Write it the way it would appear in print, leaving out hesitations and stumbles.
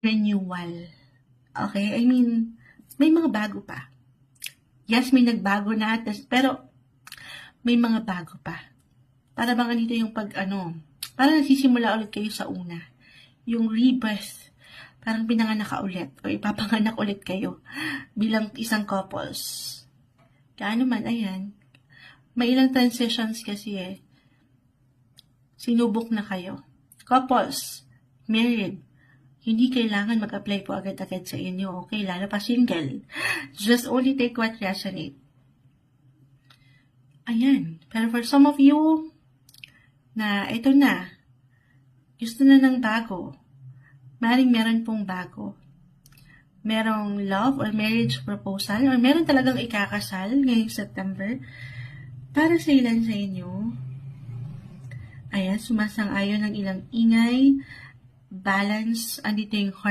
renewal. Okay? I mean, may mga bago pa. Yes, may nagbago na, pero may mga bago pa. Para bang ganito yung parang nagsisimula ulit kayo sa una. Yung rebirth. Parang pinanganak ka ulit o ipapanganak ulit kayo bilang isang couples. Kaya naman, ayan. May ilang transitions kasi Sinubok na kayo. Couples, married, hindi kailangan mag-apply po agad-agad sa inyo, okay? Lalo pa single. Just only take what resonate. Ayan. Pero for some of you, na ito na, gusto na ng bago, meron pong bago. Merong love or marriage proposal, or meron talagang ikakasal ngayong September. Para sa ilan sa inyo, ayan, sumasang-ayon ng ilang ingay, balance, andito yung